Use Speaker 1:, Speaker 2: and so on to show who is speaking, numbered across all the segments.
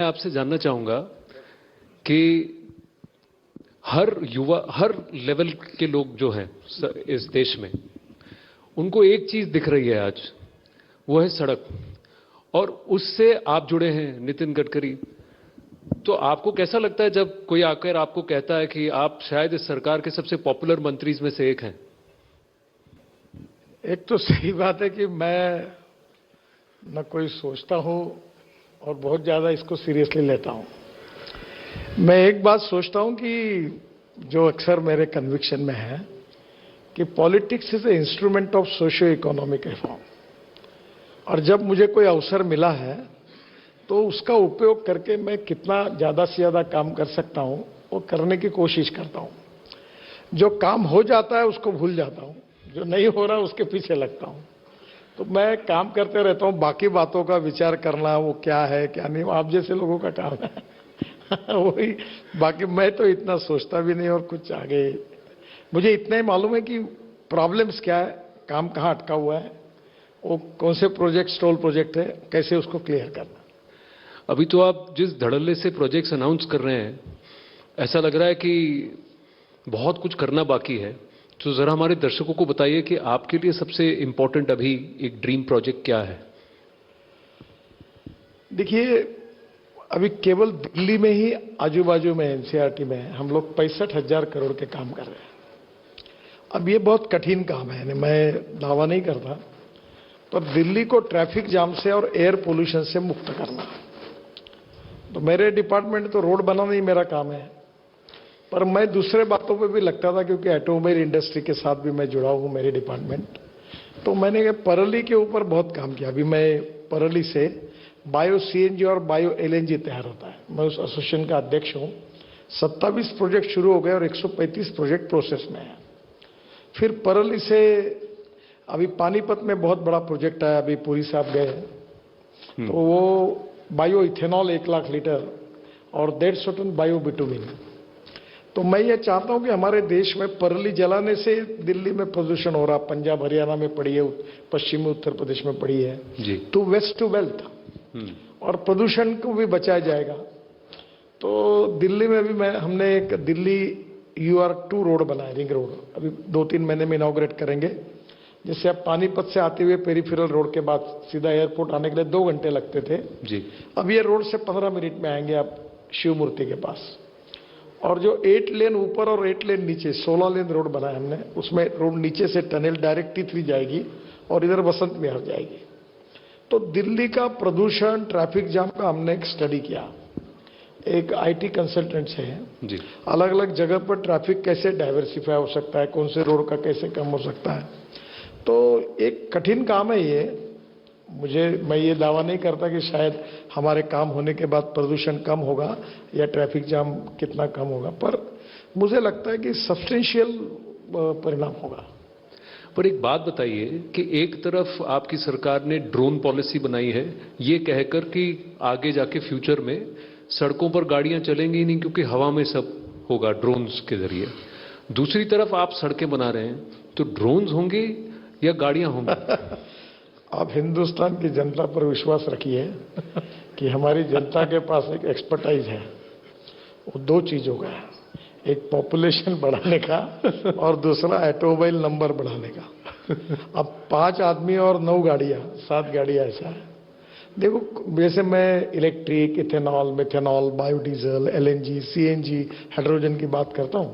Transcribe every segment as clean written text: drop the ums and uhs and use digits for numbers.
Speaker 1: मैं आपसे जानना चाहूंगा कि हर युवा, हर लेवल के लोग जो हैं इस देश में, उनको एक चीज दिख रही है आज, वो है सड़क। और उससे आप जुड़े हैं, नितिन गडकरी। तो आपको कैसा लगता है जब कोई आकर आपको कहता है कि आप शायद इस सरकार के सबसे पॉपुलर मंत्री में से एक हैं?
Speaker 2: एक तो सही बात है कि मैं न कोई सोचता हूं और बहुत ज्यादा इसको सीरियसली लेता हूं। मैं एक बात सोचता हूं कि जो अक्सर मेरे कन्विक्शन में है कि politics is a instrument of socio economic reform. और जब मुझे कोई अवसर मिला है तो उसका उपयोग करके मैं कितना ज्यादा से ज्यादा काम कर सकता हूं वो करने की कोशिश करता हूं। जो काम हो जाता है उसको भूल जाता हूं, जो नहीं हो रहा उसके पीछे लगता हूं। तो मैं काम करते रहता हूं, बाकी बातों का विचार करना वो क्या है क्या नहीं, वो आप जैसे लोगों का काम है वही। बाकी मैं तो इतना सोचता भी नहीं और कुछ आगे मुझे इतना ही मालूम है कि प्रॉब्लम्स क्या है, काम कहाँ अटका हुआ है, वो कौन से प्रोजेक्ट स्टॉल प्रोजेक्ट है, कैसे उसको क्लियर करना।
Speaker 1: अभी तो आप जिस धड़ल्ले से प्रोजेक्ट्स अनाउंस कर रहे हैं, ऐसा लग रहा है कि बहुत कुछ करना बाकी है। तो जरा हमारे दर्शकों को बताइए कि आपके लिए सबसे इंपॉर्टेंट अभी एक ड्रीम प्रोजेक्ट क्या है?
Speaker 2: देखिए, अभी केवल दिल्ली में ही आजू बाजू में एनसीईआरटी में हम लोग 65,000 करोड़ के काम कर रहे हैं। अब ये बहुत कठिन काम है, मैं दावा नहीं करता, पर दिल्ली को ट्रैफिक जाम से और एयर पोल्यूशन से मुक्त करना। तो मेरे डिपार्टमेंट तो रोड बनाना ही मेरा काम है, पर मैं दूसरे बातों पे भी लगता था क्योंकि ऑटोमोबाइल इंडस्ट्री के साथ भी मैं जुड़ा हूं, मेरे डिपार्टमेंट। तो मैंने परली के ऊपर बहुत काम किया। अभी मैं परली से बायो सीएनजी और बायो एलएनजी तैयार होता है, मैं उस एसोसिएशन का अध्यक्ष हूं। 27 प्रोजेक्ट शुरू हो गए और 135 प्रोजेक्ट प्रोसेस में है। फिर परली से अभी पानीपत में बहुत बड़ा प्रोजेक्ट है, अभी पुरी साहब गए, तो वो बायो इथेनॉल 1 लाख लीटर और 150 टन बायो बिटुमिन। तो मैं ये चाहता हूं कि हमारे देश में परली जलाने से दिल्ली में प्रदूषण हो रहा, पंजाब हरियाणा में पड़ी है, पश्चिमी उत्तर प्रदेश में पड़ी है, टू वेस्ट टू वेल्थ, और प्रदूषण को भी बचाया जाएगा। तो दिल्ली में भी हमने एक दिल्ली UR2 रोड बनाया, रिंग रोड, अभी 2-3 महीने में इनॉग्रेट करेंगे, जिससे आप पानीपत से आते हुए पेरीफेरल रोड के बाद सीधा एयरपोर्ट आने के लिए 2 घंटे लगते थे जी। अब ये रोड से 15 मिनट में आएंगे आप शिव मूर्ति के पास। और जो 8 लेन ऊपर और 8 लेन नीचे 16 लेन रोड बनाया हमने, उसमें रोड नीचे से टनल डायरेक्ट T3 जाएगी और इधर बसंत विहार जाएगी। तो दिल्ली का प्रदूषण, ट्रैफिक जाम का हमने एक स्टडी किया, एक IT कंसल्टेंट से है, अलग अलग जगह पर ट्रैफिक कैसे डाइवर्सिफाई हो सकता है, कौन से रोड का कैसे कम हो सकता है। तो एक कठिन काम है ये। मैं ये दावा नहीं करता कि शायद हमारे काम होने के बाद प्रदूषण कम होगा या ट्रैफिक जाम कितना कम होगा, पर मुझे लगता है कि सब्सटेंशियल परिणाम होगा।
Speaker 1: पर एक बात बताइए कि एक तरफ आपकी सरकार ने ड्रोन पॉलिसी बनाई है, ये कहकर कि आगे जाके फ्यूचर में सड़कों पर गाड़ियां चलेंगी नहीं क्योंकि हवा में सब होगा ड्रोन्स के जरिए। दूसरी तरफ आप सड़कें बना रहे हैं, तो ड्रोन्स होंगे या गाड़ियां होंगी?
Speaker 2: आप हिंदुस्तान की जनता पर विश्वास रखिए कि हमारी जनता के पास एक एक्सपर्टाइज है। वो 2 चीजों का है, एक पॉपुलेशन बढ़ाने का और दूसरा ऑटोमोबाइल नंबर बढ़ाने का। अब 5 आदमी और 9 गाड़ियां, 7 गाड़ियां, ऐसा है। देखो, वैसे मैं electric, ethanol, methanol, biodiesel, LNG, CNG, hydrogen की बात करता हूं,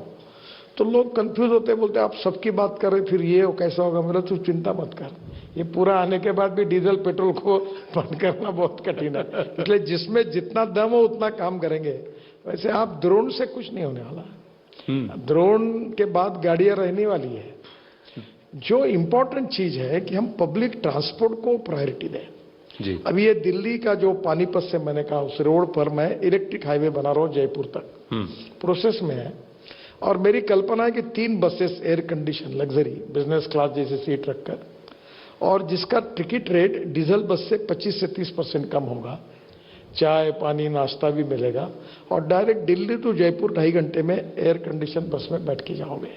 Speaker 2: तो लोग कंफ्यूज होते हैं, बोलते हैं आप सबकी बात कर रहे, फिर ये कैसा होगा। मेरा तो चिंता मत कर, ये पूरा आने के बाद भी डीजल पेट्रोल को बंद करना बहुत कठिन है, इसलिए जिसमें जितना दम हो उतना काम करेंगे। वैसे आप ड्रोन से कुछ नहीं होने वाला, ड्रोन के बाद गाड़ियां रहने वाली है। जो इंपॉर्टेंट चीज है कि हम पब्लिक ट्रांसपोर्ट को प्रायोरिटी दें जी। अब ये दिल्ली का जो पानीपत से मैंने कहा, उस रोड पर मैं इलेक्ट्रिक हाईवे बना रहा हूं जयपुर तक, प्रोसेस में है। और मेरी कल्पना है कि 3 buses air condition luxury business class जैसे सीट रखकर, और जिसका टिकट रेट डीजल बस से 25 से 30% कम होगा, चाय पानी नाश्ता भी मिलेगा, और डायरेक्ट दिल्ली टू जयपुर 2.5 घंटे में एयर कंडीशन बस में बैठ के जाओगे।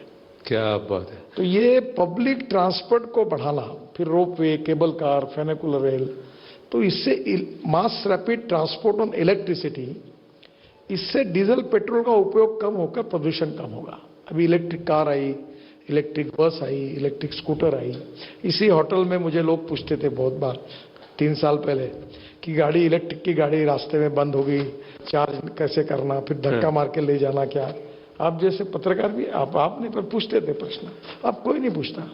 Speaker 1: क्या बात है।
Speaker 2: तो ये पब्लिक ट्रांसपोर्ट को बढ़ाना, फिर रोपवे, केबल कार, फेनिकुलर रेल, तो इससे mass rapid transport on electricity, इससे डीजल पेट्रोल का उपयोग कम होकर प्रदूषण कम होगा। अभी इलेक्ट्रिक कार आई, इलेक्ट्रिक बस आई, इलेक्ट्रिक स्कूटर आई। इसी होटल में मुझे लोग पूछते थे बहुत बार 3 साल पहले कि गाड़ी, इलेक्ट्रिक की गाड़ी रास्ते में बंद हो गई, चार्ज कैसे करना, फिर धक्का मार के ले जाना क्या। आप जैसे पत्रकार भी आप नहीं पर पूछते थे प्रश्न, अब कोई नहीं पूछता।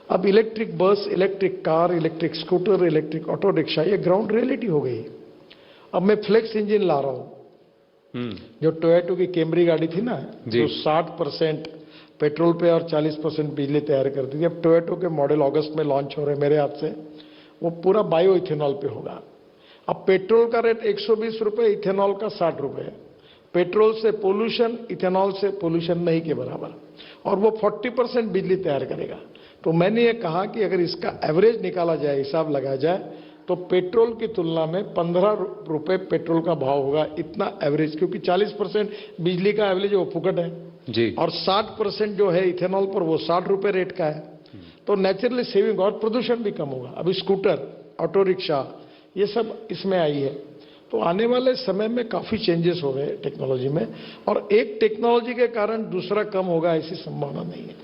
Speaker 2: अब electric bus, electric car, electric scooter, electric auto rickshaw, ये ग्राउंड रियलिटी हो गई। अब मैं फ्लेक्स इंजन ला रहा हूं। जो टोयोटा की कैमरी गाड़ी थी ना, जो 60% पेट्रोल पे और 40% बिजली तैयार करती थी, अब टोयोटा के मॉडल अगस्त में लॉन्च हो रहे हैं मेरे हाथ से, वो पूरा बायो इथेनॉल पे होगा। अब पेट्रोल का रेट 120 रुपए, इथेनॉल का 60 रुपए। पेट्रोल से पोल्यूशन, इथेनॉल से पोल्यूशन नहीं के बराबर, और वो 40% बिजली तैयार करेगा। तो मैंने ये कहा कि अगर इसका एवरेज निकाला जाए, हिसाब लगाया जाए, तो पेट्रोल की तुलना में 15 रुपए पेट्रोल का भाव होगा, इतना एवरेज, क्योंकि 40% बिजली का एवरेज वो फुकट है
Speaker 1: जी, और
Speaker 2: 60% जो है इथेनॉल पर, वो 60 रुपए रेट का है। तो नेचुरली सेविंग और प्रदूषण भी कम होगा। अभी स्कूटर, ऑटो रिक्शा, ये सब इसमें आई है। तो आने वाले समय में काफी चेंजेस हो रहे हैं टेक्नोलॉजी में, और एक टेक्नोलॉजी के कारण दूसरा कम होगा ऐसी संभावना नहीं है।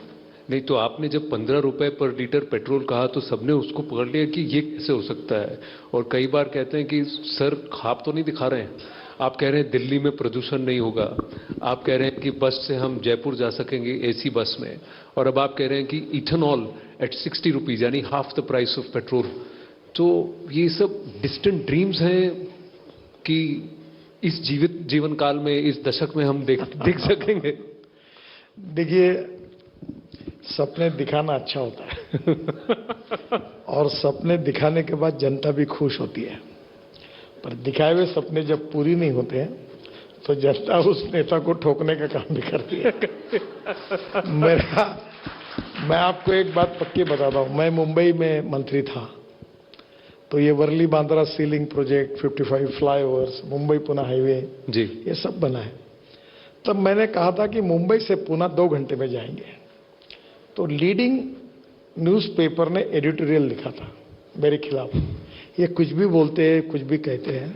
Speaker 1: नहीं तो आपने जब 15 रुपए पर लीटर पेट्रोल कहा तो सबने उसको पकड़ लिया कि ये कैसे हो सकता है। और कई बार कहते हैं कि सर ख्वाब तो नहीं दिखा रहे हैं, आप कह रहे हैं दिल्ली में प्रदूषण नहीं होगा, आप कह रहे हैं कि बस से हम जयपुर जा सकेंगे एसी बस में, और अब आप कह रहे हैं कि इथेनॉल एट 60 रुपीज, यानी half the price of petrol. तो ये सब डिस्टेंट ड्रीम्स हैं कि इस जीवन काल में, इस दशक में हम देख सकेंगे।
Speaker 2: देखिए, सपने दिखाना अच्छा होता है और सपने दिखाने के बाद जनता भी खुश होती है, पर दिखाए हुए सपने जब पूरी नहीं होते हैं तो जनता उस नेता को ठोकने का काम भी करती है। मैं आपको एक बात पक्की बताता हूं, मैं मुंबई में मंत्री था, तो ये Worli Bandra sea link project, 55 flyovers, Mumbai Pune highway
Speaker 1: जी,
Speaker 2: ये सब बना है। तब मैंने कहा था कि मुंबई से पुणे 2 घंटे में जाएंगे। तो लीडिंग न्यूज़पेपर ने एडिटोरियल लिखा था मेरे खिलाफ, ये कुछ भी बोलते हैं, कुछ भी कहते हैं।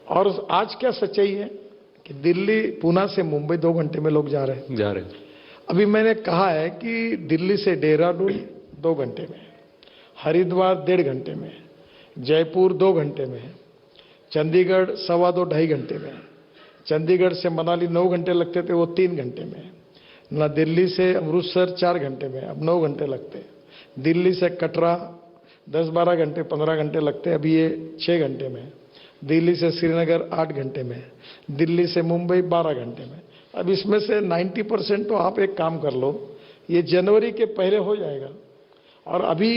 Speaker 2: और आज क्या सच्चाई है कि दिल्ली, पुणे से मुंबई 2 घंटे में लोग जा रहे हैं। अभी मैंने कहा है कि दिल्ली से देहरादून 2 घंटे में, हरिद्वार 1.5 घंटे में, जयपुर 2 घंटे में, चंडीगढ़ 2.25 घंटे में, चंडीगढ़ से मनाली 9 घंटे लगते थे, वो 3 घंटे में, ना दिल्ली से अमृतसर 4 घंटे में, अब 9 घंटे लगते, दिल्ली से कटरा 10-12 घंटे 15 घंटे लगते, अभी ये 6 घंटे में, दिल्ली से श्रीनगर 8 घंटे में, दिल्ली से मुंबई 12 घंटे में। अब इसमें से 90% तो आप एक काम कर लो, ये जनवरी के पहले हो जाएगा। और अभी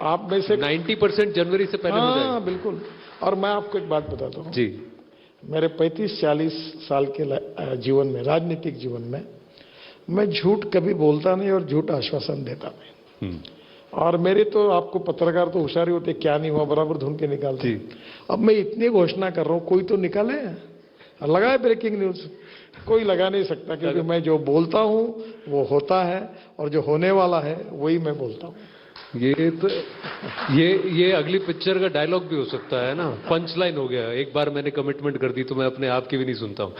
Speaker 2: आप में से
Speaker 1: 90% जनवरी से पहले हो जाएगा।
Speaker 2: बिल्कुल। और मैं आपको एक बात बताता हूँ
Speaker 1: जी,
Speaker 2: मेरे 35-40 साल के जीवन में, राजनीतिक जीवन में, मैं झूठ कभी बोलता नहीं और झूठ आश्वासन देता नहीं। और मेरे तो, आपको पत्रकार तो होशियारी होते, क्या नहीं हुआ बराबर ढूंढ के निकालते। अब मैं इतनी घोषणा कर रहा हूं, कोई तो निकाले, लगाए ब्रेकिंग न्यूज, कोई लगा नहीं सकता, क्योंकि मैं जो बोलता हूं वो होता है, और जो होने वाला है वही मैं बोलता हूं।
Speaker 1: ये तो ये अगली पिक्चर का डायलॉग भी हो सकता है ना, पंच लाइन हो गया। एक बार मैंने कमिटमेंट कर दी तो मैं अपने आप की भी नहीं सुनता हूं।